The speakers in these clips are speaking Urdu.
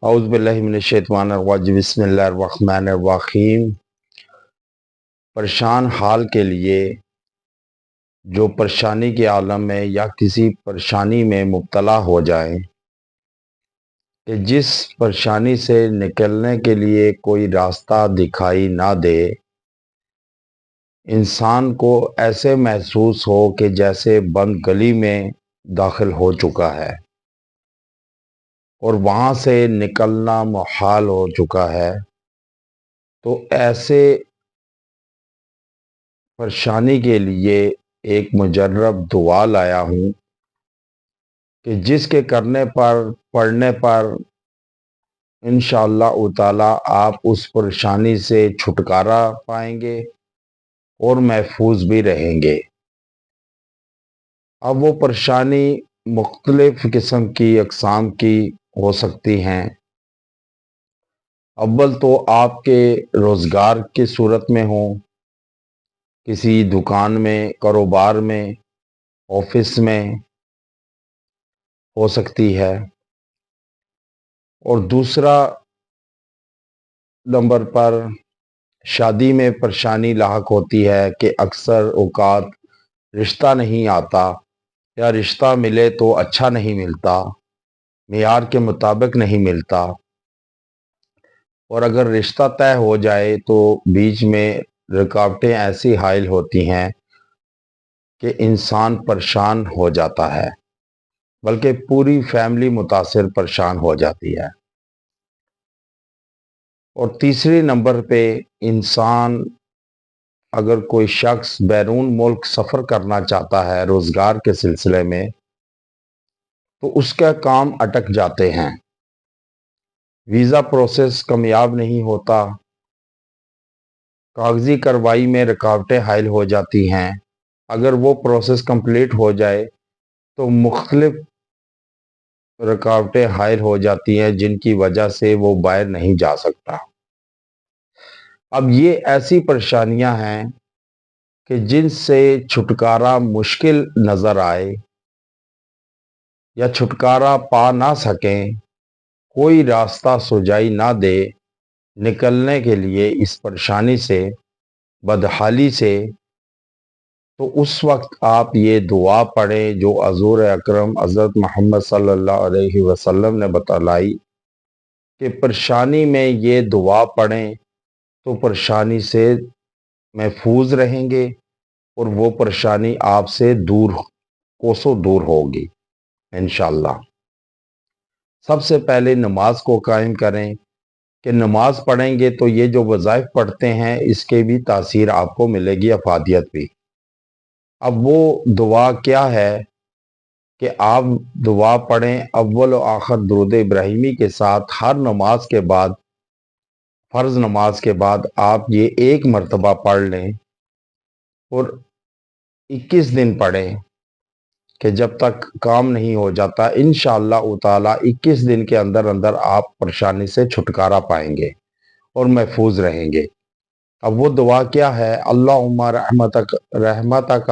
اعوذ باللہ من الشیطان الرجیم بسم اللہ الرحمن الرحیم۔ پریشان حال کے لیے جو پریشانی کے عالم میں یا کسی پریشانی میں مبتلا ہو جائیں کہ جس پریشانی سے نکلنے کے لیے کوئی راستہ دکھائی نہ دے، انسان کو ایسے محسوس ہو کہ جیسے بند گلی میں داخل ہو چکا ہے اور وہاں سے نکلنا محال ہو چکا ہے، تو ایسے پریشانی کے لیے ایک مجرب دعا لایا ہوں کہ جس کے کرنے پر پڑھنے پر انشاءاللہ تعالی آپ اس پریشانی سے چھٹکارا پائیں گے اور محفوظ بھی رہیں گے۔ اب وہ پریشانی مختلف قسم کی اقسام کی ہو سکتی ہیں۔ اول تو آپ کے روزگار کی صورت میں ہوں، کسی دکان میں، کاروبار میں، آفس میں ہو سکتی ہے، اور دوسرا نمبر پر شادی میں پریشانی لاحق ہوتی ہے کہ اکثر اوقات رشتہ نہیں آتا یا رشتہ ملے تو اچھا نہیں ملتا، معیار کے مطابق نہیں ملتا، اور اگر رشتہ طے ہو جائے تو بیچ میں رکاوٹیں ایسی حائل ہوتی ہیں کہ انسان پریشان ہو جاتا ہے، بلکہ پوری فیملی متاثر پریشان ہو جاتی ہے۔ اور تیسری نمبر پہ انسان اگر کوئی شخص بیرون ملک سفر کرنا چاہتا ہے روزگار کے سلسلے میں، تو اس کا کام اٹک جاتے ہیں، ویزا پروسیس کامیاب نہیں ہوتا، کاغذی کارروائی میں رکاوٹیں حائل ہو جاتی ہیں۔ اگر وہ پروسیس کمپلیٹ ہو جائے تو مختلف رکاوٹیں حائل ہو جاتی ہیں جن کی وجہ سے وہ باہر نہیں جا سکتا۔ اب یہ ایسی پریشانیاں ہیں کہ جن سے چھٹکارا مشکل نظر آئے یا چھٹکارا پا نہ سکیں، کوئی راستہ سجائی نہ دے نکلنے کے لیے اس پریشانی سے، بدحالی سے، تو اس وقت آپ یہ دعا پڑھیں جو حضور اکرم حضرت محمد صلی اللہ علیہ وسلم نے بتلائی کہ پریشانی میں یہ دعا پڑھیں تو پریشانی سے محفوظ رہیں گے اور وہ پریشانی آپ سے دور، کوسوں دور ہوگی انشاءاللہ۔ سب سے پہلے نماز کو قائم کریں کہ نماز پڑھیں گے تو یہ جو وظائف پڑھتے ہیں اس کے بھی تاثیر آپ کو ملے گی، افادیت بھی۔ اب وہ دعا کیا ہے کہ آپ دعا پڑھیں اول و آخر درود ابراہیمی کے ساتھ، ہر نماز کے بعد، فرض نماز کے بعد آپ یہ ایک مرتبہ پڑھ لیں اور 21 دن پڑھیں کہ جب تک کام نہیں ہو جاتا، انشاءاللہ تعالی 21 دن کے اندر اندر آپ پریشانی سے چھٹکارا پائیں گے اور محفوظ رہیں گے۔ اب وہ دعا کیا ہے؟ اللہم رحمتک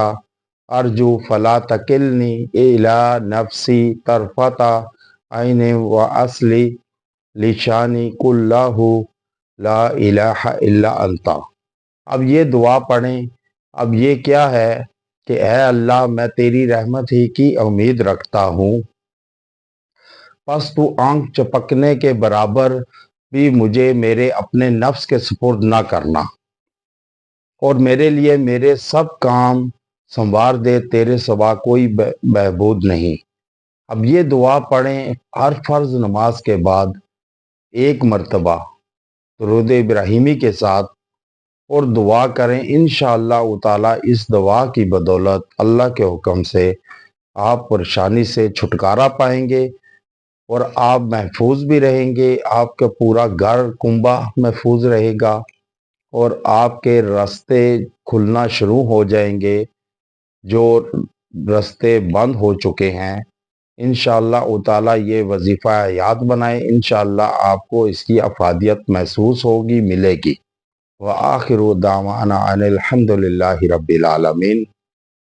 ارجو فلا تکلنی الی نفسی طرفت عین واصلی لشانی کلہ لا الہ الا انت۔ اب یہ دعا پڑھیں۔ اب یہ کیا ہے کہ اے اللہ، میں تیری رحمت ہی کی امید رکھتا ہوں، پس تو آنکھ چپکنے کے برابر بھی مجھے میرے اپنے نفس کے سپرد نہ کرنا، اور میرے لیے میرے سب کام سنوار دے، تیرے سوا کوئی معبود نہیں۔ اب یہ دعا پڑھیں ہر فرض نماز کے بعد ایک مرتبہ درود ابراہیمی کے ساتھ، اور دعا کریں انشاءاللہ تعالی اس دعا کی بدولت اللہ کے حکم سے آپ پریشانی سے چھٹکارا پائیں گے اور آپ محفوظ بھی رہیں گے، آپ کا پورا گھر کنبہ محفوظ رہے گا، اور آپ کے راستے کھلنا شروع ہو جائیں گے، جو راستے بند ہو چکے ہیں۔ انشاءاللہ تعالی یہ وظیفہ یاد بنائیں، انشاءاللہ آپ کو اس کی افادیت محسوس ہوگی، ملے گی۔ وآخر دعوانا ان الحمد للہ رب العالمین۔